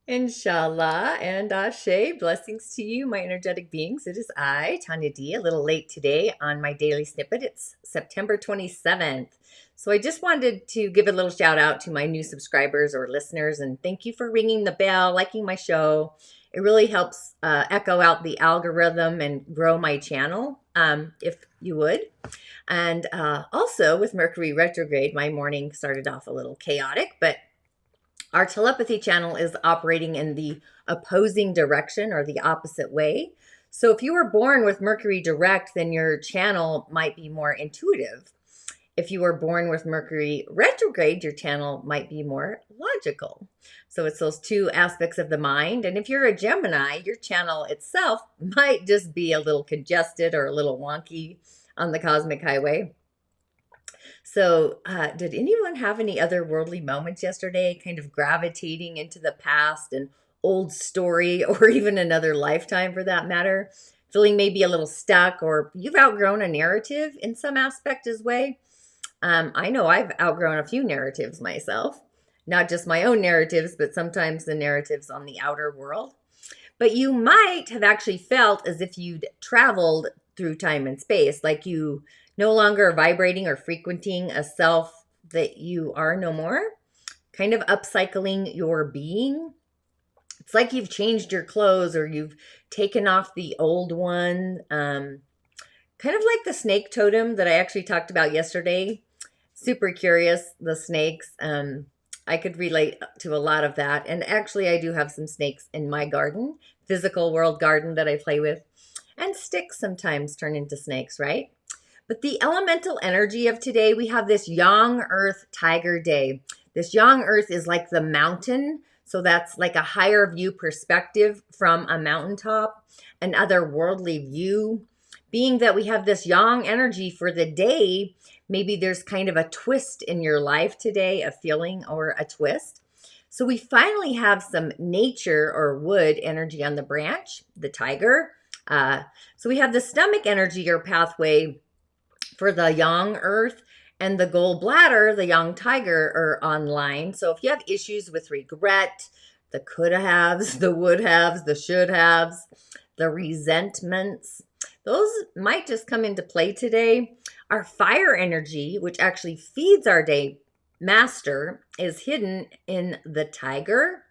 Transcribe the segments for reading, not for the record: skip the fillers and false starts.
InShalla and Ashe, blessings to you, my energetic beings. It is I, Tonya D, a little late today on my daily snippet. It's September 27th. So I just wanted to give a little shout out to my new subscribers or listeners, and thank you for ringing the bell, liking my show. It really helps echo out the algorithm and grow my channel, if you would. And also with Mercury Retrograde, my morning started off a little chaotic, but our telepathy channel is operating in the opposing direction or the opposite way. So if you were born with Mercury direct, then your channel might be more intuitive. If you were born with Mercury retrograde, your channel might be more logical. So it's those two aspects of the mind. And if you're a Gemini, your channel itself might just be a little congested or a little wonky on the cosmic highway. So did anyone have any other worldly moments yesterday, kind of gravitating into the past, an old story, or even another lifetime for that matter? Feeling maybe a little stuck, or you've outgrown a narrative in some aspect as way. I know I've outgrown a few narratives myself, not just my own narratives, but sometimes the narratives on the outer world. But you might have actually felt as if you'd traveled through time and space, like you no longer vibrating or frequenting a self that you are no more, kind of upcycling your being. It's like you've changed your clothes or you've taken off the old one. Kind of like the snake totem that I actually talked about yesterday. Super curious, the snakes. I could relate to a lot of that. And actually, I do have some snakes in my garden, physical world garden that I play with. And sticks sometimes turn into snakes, right? But the elemental energy of today, we have this Young Earth Tiger Day. This Young Earth is like the mountain. So that's like a higher view perspective from a mountaintop, an otherworldly view. Being that we have this yang energy for the day, maybe there's kind of a twist in your life today, a feeling or a twist. So we finally have some nature or wood energy on the branch, the tiger. So we have the stomach energy or pathway for the Young Earth, and the gallbladder, the Young Tiger, are online. So if you have issues with regret, the coulda-haves, the would-haves, the should-haves, the resentments, those might just come into play today. Our fire energy, which actually feeds our day master, is hidden in the tiger.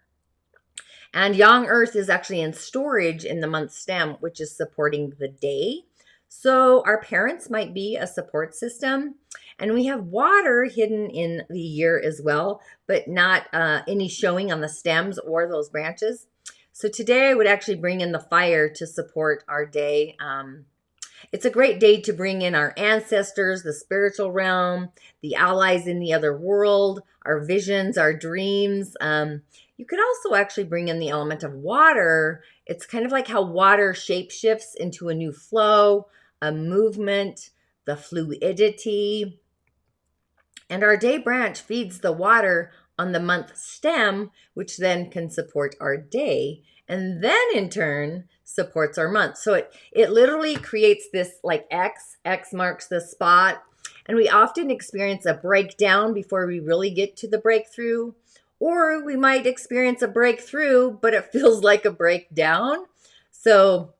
And Young Earth is actually in storage in the month stem, which is supporting the day. So our parents might be a support system. And we have water hidden in the year as well, but not any showing on the stems or those branches. So today I would actually bring in the fire to support our day. It's a great day to bring in our ancestors, the spiritual realm, the allies in the other world, our visions, our dreams. You could also actually bring in the element of water. It's kind of like how water shapeshifts into a new flow, a movement, the fluidity. And our day branch feeds the water on the month stem, which then can support our day, and then in turn supports our month. So it literally creates this like X marks the spot. And we often experience a breakdown before we really get to the breakthrough. Or we might experience a breakthrough, but it feels like a breakdown. So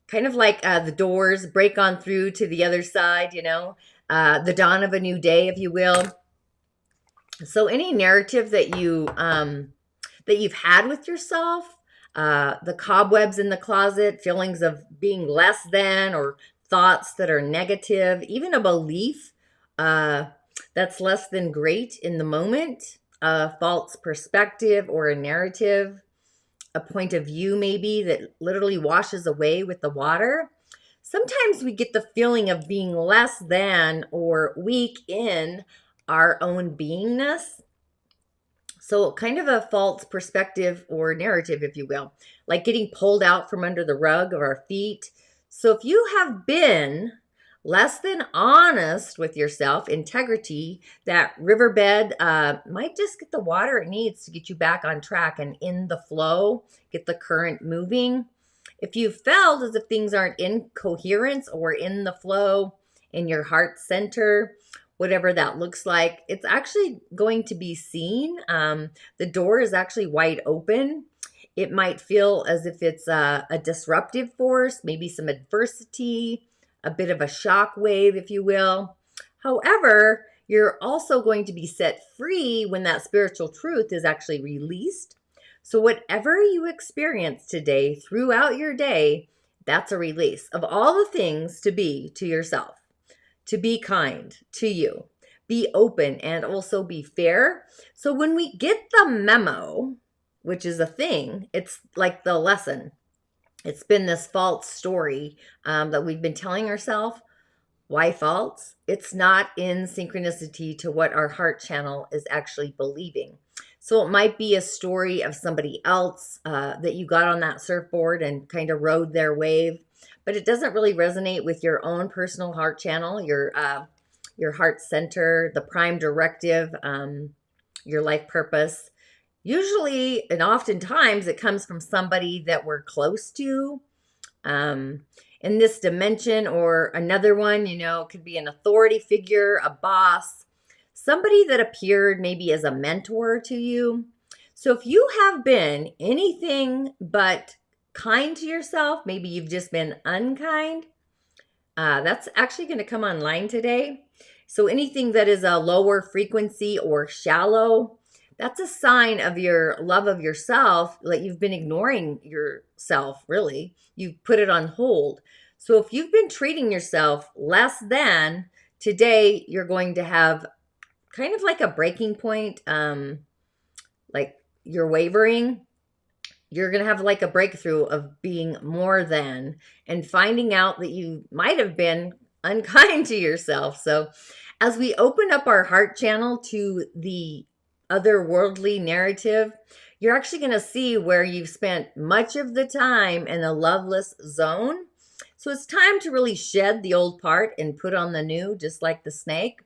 kind of like the doors break on through to the other side, you know, the dawn of a new day, if you will. So any narrative that you've had with yourself, the cobwebs in the closet, feelings of being less than, or thoughts that are negative, even a belief that's less than great in the moment, a false perspective or a narrative, a point of view maybe that literally washes away with the water. Sometimes we get the feeling of being less than or weak in our own beingness. So kind of a false perspective or narrative, if you will, like getting pulled out from under the rug of our feet. So if you have been less than honest with yourself, integrity, that riverbed might just get the water it needs to get you back on track and in the flow, get the current moving. If you felt as if things aren't in coherence or in the flow in your heart center, whatever that looks like, it's actually going to be seen. The door is actually wide open. It might feel as if it's a disruptive force, maybe some adversity, a bit of a shock wave, if you will. However, you're also going to be set free when that spiritual truth is actually released. So, whatever you experience today throughout your day, that's a release of all the things to be to yourself, to be kind to you, be open, and also be fair. So, when we get the memo, which is a thing, it's like the lesson. It's been this false story that we've been telling ourselves. Why false? It's not in synchronicity to what our heart channel is actually believing. So it might be a story of somebody else that you got on that surfboard and kind of rode their wave, but it doesn't really resonate with your own personal heart channel, your heart center, the prime directive, your life purpose. Usually and oftentimes it comes from somebody that we're close to. In this dimension or another one, it could be an authority figure, a boss, somebody that appeared maybe as a mentor to you. So if you have been anything but kind to yourself, maybe you've just been unkind, that's actually going to come online today. So anything that is a lower frequency or shallow, that's a sign of your love of yourself, like you've been ignoring yourself, really. You've put it on hold. So if you've been treating yourself less than, today you're going to have kind of like a breaking point, like you're wavering. You're going to have like a breakthrough of being more than and finding out that you might have been unkind to yourself. So as we open up our heart channel to the otherworldly narrative, you're actually going to see where you've spent much of the time in the loveless zone. So it's time to really shed the old part and put on the new, just like the snake.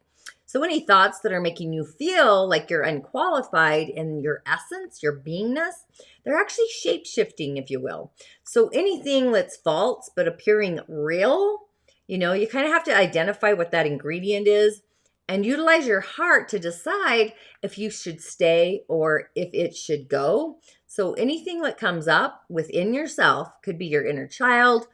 So any thoughts that are making you feel like you're unqualified in your essence, your beingness, they're actually shape-shifting, if you will. So anything that's false but appearing real, you kind of have to identify what that ingredient is and utilize your heart to decide if you should stay or if it should go. So anything that comes up within yourself could be your inner child,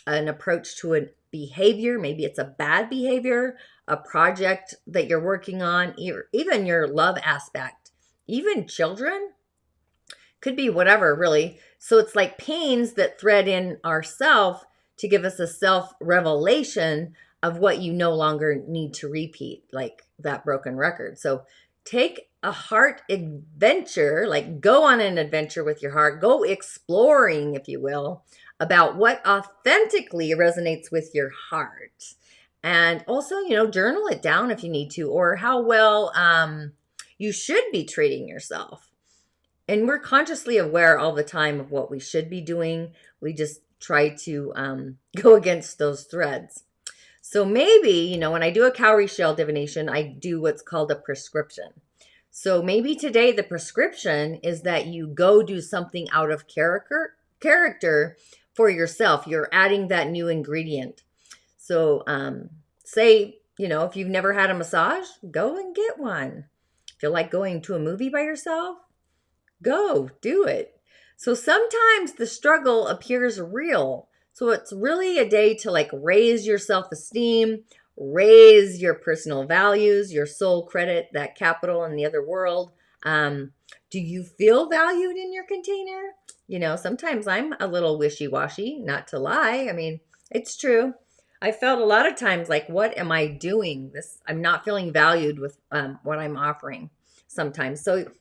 an approach to a behavior. Maybe it's a bad behavior, a project that you're working on, even your love aspect, even children, could be whatever, really. So it's like pains that thread in ourself to give us a self-revelation of what you no longer need to repeat, like that broken record. So take a heart adventure, like go on an adventure with your heart, go exploring, if you will, about what authentically resonates with your heart. And also, journal it down if you need to, or how well you should be treating yourself. And we're consciously aware all the time of what we should be doing. We just try to go against those threads. So maybe, when I do a cowrie shell divination, I do what's called a prescription. So maybe today the prescription is that you go do something out of character for yourself. You're adding that new ingredient. So say, if you've never had a massage, go and get one. Feel like going to a movie by yourself? Go do it. So sometimes the struggle appears real. So it's really a day to like raise your self-esteem, raise your personal values, your soul credit, that capital in the other world. Do you feel valued in your container? Sometimes I'm a little wishy-washy, not to lie. I mean, it's true. I felt a lot of times like, what am I doing? I'm not feeling valued with what I'm offering sometimes. So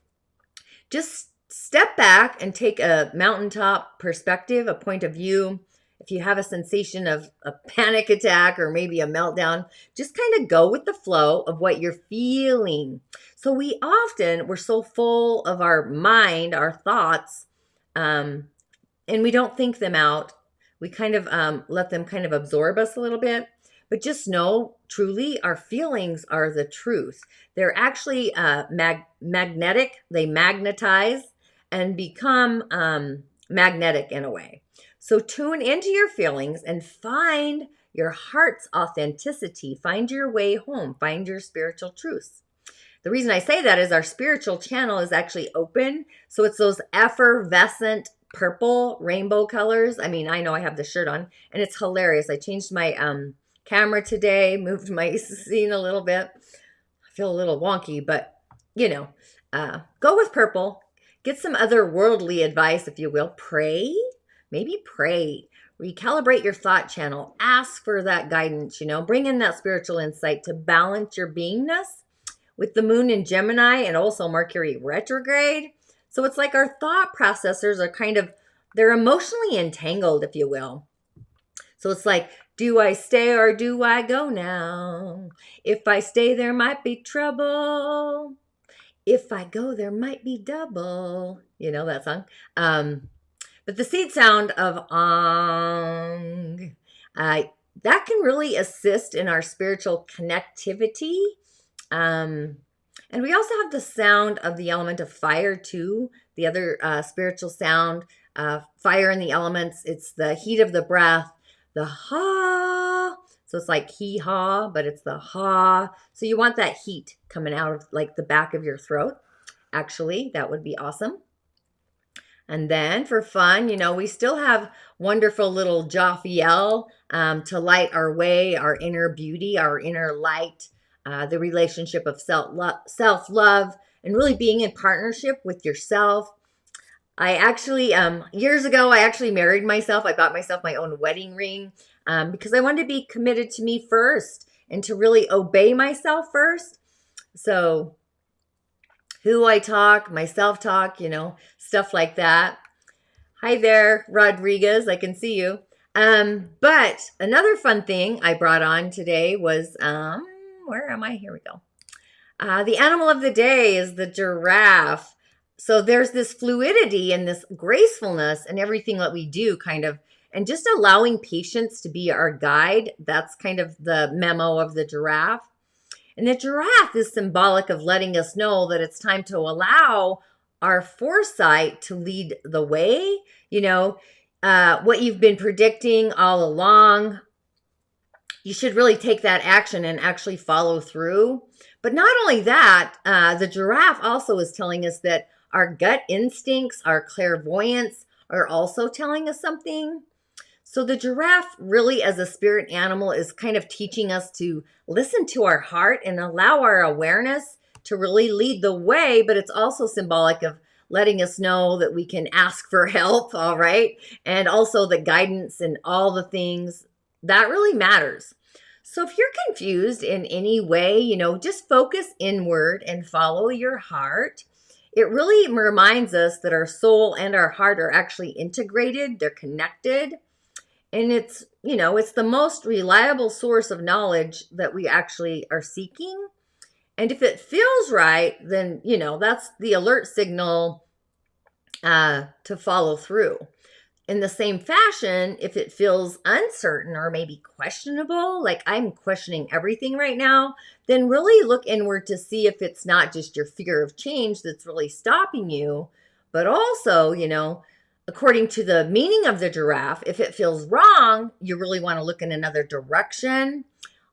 just step back and take a mountaintop perspective, a point of view. If you have a sensation of a panic attack or maybe a meltdown, just kind of go with the flow of what you're feeling. So we're so full of our mind, our thoughts, and we don't think them out. We kind of let them kind of absorb us a little bit. But just know, truly, our feelings are the truth. They're actually magnetic. They magnetize and become magnetic in a way. So tune into your feelings and find your heart's authenticity. Find your way home. Find your spiritual truths. The reason I say that is our spiritual channel is actually open. So it's those effervescent purple rainbow colors. I mean, I know I have the shirt on and it's hilarious. I changed my camera today, moved my scene a little bit. I feel a little wonky, but you know, go with purple. Get some other worldly advice, if you will. Pray, maybe pray. Recalibrate your thought channel. Ask for that guidance, you know. Bring in that spiritual insight to balance your beingness with the moon in Gemini and also Mercury retrograde. So it's like our thought processors are kind of, they're emotionally entangled, if you will. So it's like, do I stay or do I go now? If I stay, there might be trouble. If I go, there might be double. You know that song? But the seed sound of ong, that can really assist in our spiritual connectivity. And we also have the sound of the element of fire too. The other spiritual sound, fire in the elements. It's the heat of the breath, the ha. So it's like hee-haw, but it's the ha. So you want that heat coming out of like the back of your throat. Actually, that would be awesome. And then for fun, you know, we still have wonderful little Jophiel to light our way, our inner beauty, our inner light, the relationship of self-love, and really being in partnership with yourself. I actually, years ago, I actually married myself. I bought myself my own wedding ring because I wanted to be committed to me first and to really obey myself first. So who I talk, my self-talk, you know, stuff like that. Hi there, Rodriguez. I can see you. But another fun thing I brought on today was, where am I? Here we go. The animal of the day is the giraffe. So there's this fluidity and this gracefulness in everything that we do, kind of, and just allowing patience to be our guide. That's kind of the memo of the giraffe. And the giraffe is symbolic of letting us know that it's time to allow our foresight to lead the way. You know, what you've been predicting all along, you should really take that action and actually follow through. But not only that, the giraffe also is telling us that our gut instincts, our clairvoyance are also telling us something. So the giraffe really as a spirit animal is kind of teaching us to listen to our heart and allow our awareness to really lead the way, but it's also symbolic of letting us know that we can ask for help, all right? And also the guidance and all the things that really matters. So if you're confused in any way, you know, just focus inward and follow your heart. It really reminds us that our soul and our heart are actually integrated, they're connected. And it's, you know, it's the most reliable source of knowledge that we actually are seeking. And if it feels right, then, you know, that's the alert signal to follow through. In the same fashion, if it feels uncertain or maybe questionable, like I'm questioning everything right now, then really look inward to see if it's not just your fear of change that's really stopping you, but also, you know, according to the meaning of the giraffe, if it feels wrong, you really want to look in another direction.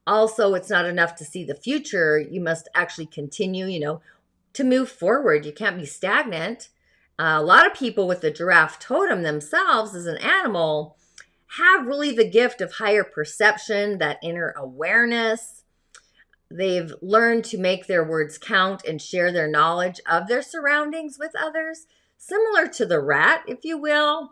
Also, it's not enough to see the future. You must actually continue, you know, to move forward. You can't be stagnant. A lot of people with the giraffe totem themselves as an animal have really the gift of higher perception, that inner awareness. They've learned to make their words count and share their knowledge of their surroundings with others. Similar to the rat, if you will,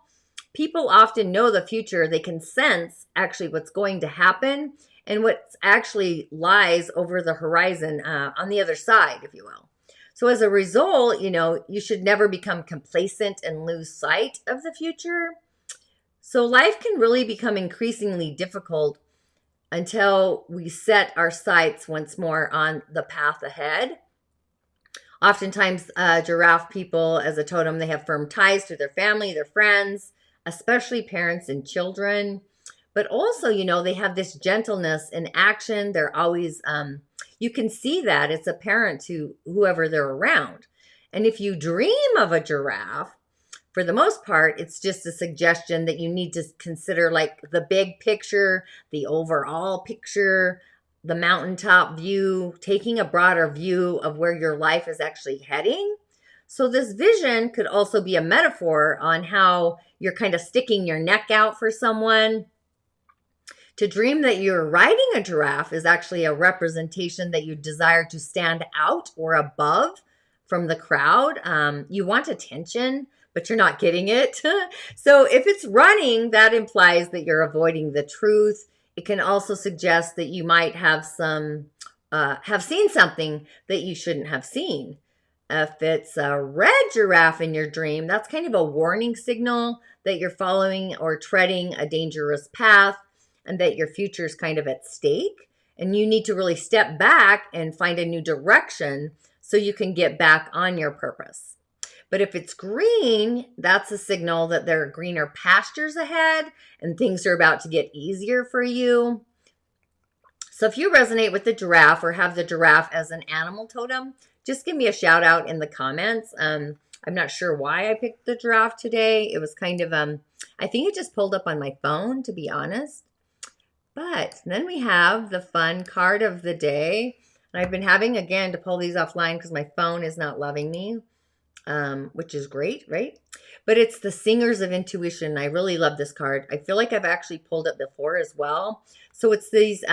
people often know the future. They can sense actually what's going to happen and what actually lies over the horizon on the other side, if you will. So as a result, you know, you should never become complacent and lose sight of the future. So life can really become increasingly difficult until we set our sights once more on the path ahead. Oftentimes, giraffe people as a totem, they have firm ties to their family, their friends, especially parents and children. But also, you know, they have this gentleness in action. They're always, you can see that it's apparent to whoever they're around. And if you dream of a giraffe, for the most part, it's just a suggestion that you need to consider like the big picture, the overall picture, the mountaintop view, taking a broader view of where your life is actually heading. So this vision could also be a metaphor on how you're kind of sticking your neck out for someone. To dream that you're riding a giraffe is actually a representation that you desire to stand out or above from the crowd. You want attention, but you're not getting it. So if it's running, that implies that you're avoiding the truth. It can also suggest that you might have seen something that you shouldn't have seen. If it's a red giraffe in your dream, that's kind of a warning signal that you're following or treading a dangerous path, and that your future is kind of at stake, and you need to really step back and find a new direction so you can get back on your purpose. But if it's green, that's a signal that there are greener pastures ahead and things are about to get easier for you. So if you resonate with the giraffe or have the giraffe as an animal totem, just give me a shout out in the comments. I'm not sure why I picked the giraffe today. It was kind of, I think it just pulled up on my phone, to be honest. But then we have the fun card of the day. And I've been having, again, to pull these offline because my phone is not loving me, which is great, right? But it's the Singers of Intuition. I really love this card. I feel like I've actually pulled it before as well. So it's these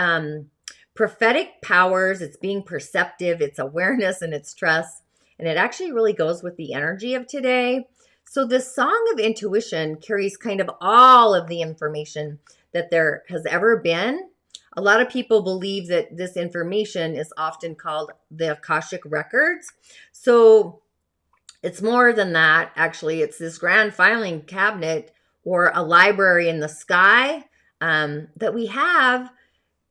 prophetic powers. It's being perceptive. It's awareness and it's trust. And it actually really goes with the energy of today. So this song of intuition carries kind of all of the information that there has ever been. A lot of people believe that this information is often called the Akashic Records. So it's more than that, actually. It's this grand filing cabinet or a library in the sky that we have.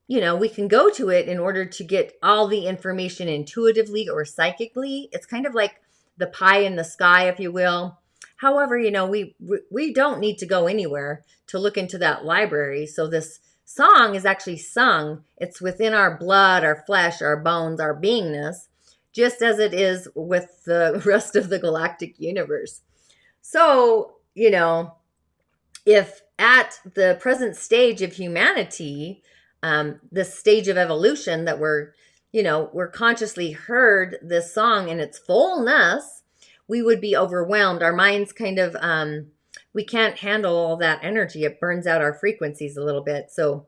You know, we can go to it in order to get all the information intuitively or psychically. It's kind of like the pie in the sky, if you will. However, you know, we don't need to go anywhere to look into that library. So this song is actually sung. It's within our blood, our flesh, our bones, our beingness, just as it is with the rest of the galactic universe. So, you know, if at the present stage of humanity, this stage of evolution that we're consciously heard this song in its fullness, we would be overwhelmed. Our minds kind of, we can't handle all that energy. It burns out our frequencies a little bit. So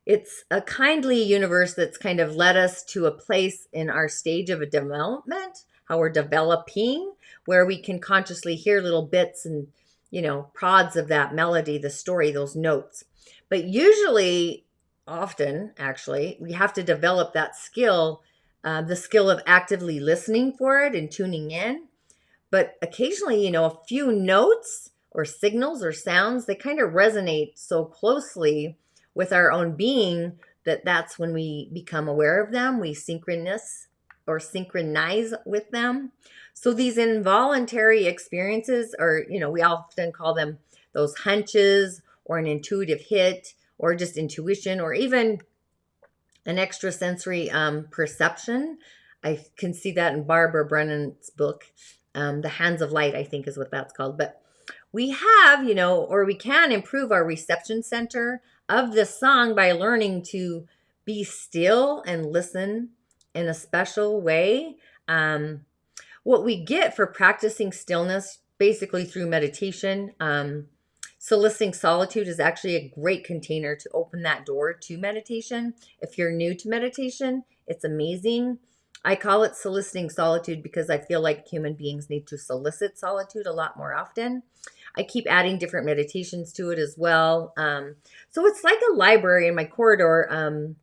it's a kindly universe that's kind of led us to a place in our stage of a development, how we're developing, where we can consciously hear little bits and, you know, prods of that melody, the story, those notes. But usually, often, actually, we have to develop that skill, the skill of actively listening for it and tuning in. But occasionally, you know, a few notes or signals or sounds, they kind of resonate so closely with our own being that's when we become aware of them. We synchronize with them. So these involuntary experiences are, you know, we often call them those hunches or an intuitive hit or just intuition or even an extrasensory perception. I can see that in Barbara Brennan's book. The Hands of Light, I think is what that's called. But we have, you know, or we can improve our reception center of this song by learning to be still and listen in a special way. What we get for practicing stillness, basically through meditation, soliciting solitude is actually a great container to open that door to meditation. If you're new to meditation, it's amazing. I call it soliciting solitude because I feel like human beings need to solicit solitude a lot more often. I keep adding different meditations to it as well. So it's like a library in my corridor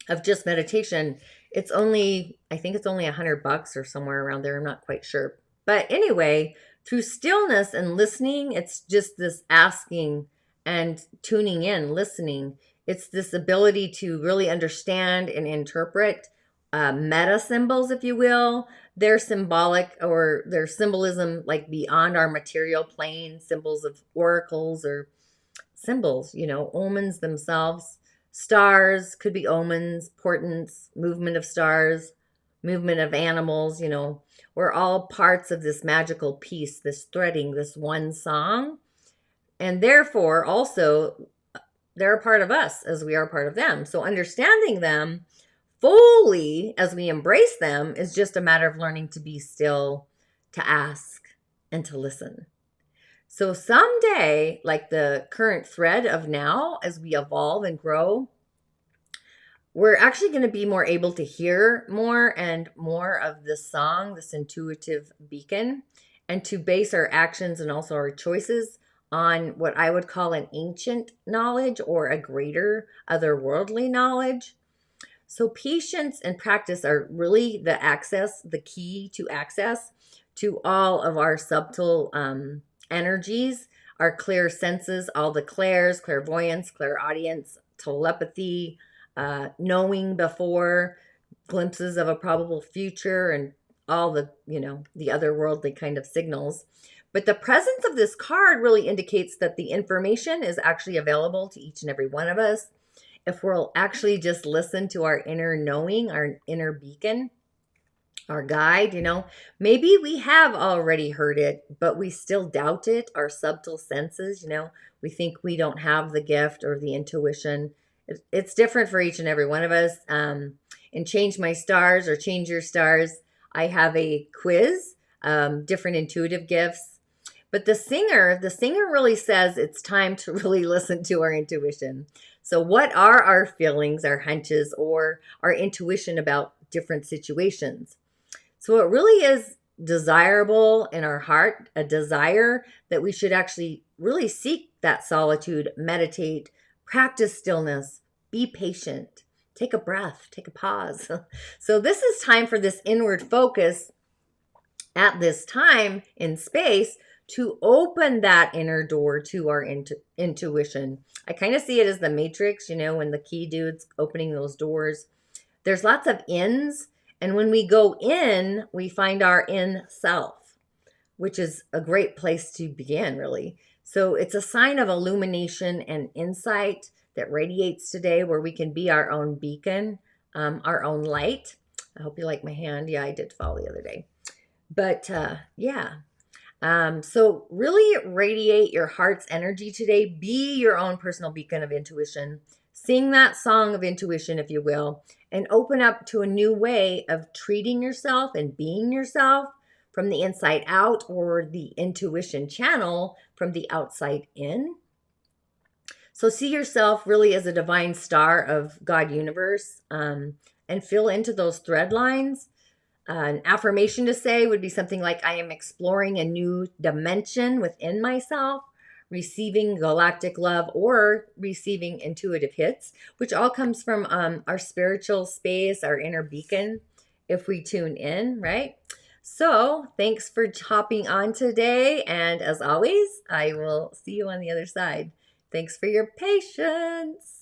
of just meditation. It's only, I think it's only $100 or somewhere around there. I'm not quite sure. But anyway, through stillness and listening, it's just this asking and tuning in, listening. It's this ability to really understand and interpret meta symbols, if you will. They're symbolic or their symbolism like beyond our material plane, symbols of oracles or symbols, you know, omens themselves. Stars could be omens, portents, movement of stars, movement of animals, you know. We're all parts of this magical piece, this threading, this one song. And therefore, also, they're a part of us as we are part of them. So understanding them fully as we embrace them is just a matter of learning to be still, to ask, and to listen. So someday, like the current thread of now, as we evolve and grow, we're actually going to be more able to hear more and more of this song, this intuitive beacon, and to base our actions and also our choices on what I would call an ancient knowledge or a greater otherworldly knowledge. So patience and practice are really the key to access to all of our subtle energies, our clear senses, all the clairs, clairvoyance, clairaudience, telepathy, knowing before, glimpses of a probable future, and all the, the otherworldly kind of signals. But the presence of this card really indicates that the information is actually available to each and every one of us. If we'll actually just listen to our inner knowing, our inner beacon, our guide, maybe we have already heard it, but we still doubt it, our subtle senses, we think we don't have the gift or the intuition. It's different for each and every one of us. In Change My Stars or Change Your Stars, I have a quiz, different intuitive gifts. But the singer really says it's time to really listen to our intuition. So what are our feelings, our hunches, or our intuition about different situations? So it really is desirable in our heart, a desire that we should actually really seek that solitude, meditate, practice stillness, be patient, take a breath, take a pause. So this is time for this inward focus at this time in space to open that inner door to our intuition. I kind of see it as the Matrix, when the key dude's opening those doors. There's lots of ins, and when we go in, we find our in self, which is a great place to begin, really. So it's a sign of illumination and insight that radiates today, where we can be our own beacon, our own light. I hope you like my hand. Yeah, I did fall the other day. But yeah. So really radiate your heart's energy today. Be your own personal beacon of intuition. Sing that song of intuition, if you will, and open up to a new way of treating yourself and being yourself from the inside out, or the intuition channel from the outside in. So see yourself really as a divine star of God universe, and fill into those thread lines. An affirmation to say would be something like, I am exploring a new dimension within myself, receiving galactic love, or receiving intuitive hits, which all comes from our spiritual space, our inner beacon, if we tune in, right? So thanks for hopping on today. And as always, I will see you on the other side. Thanks for your patience.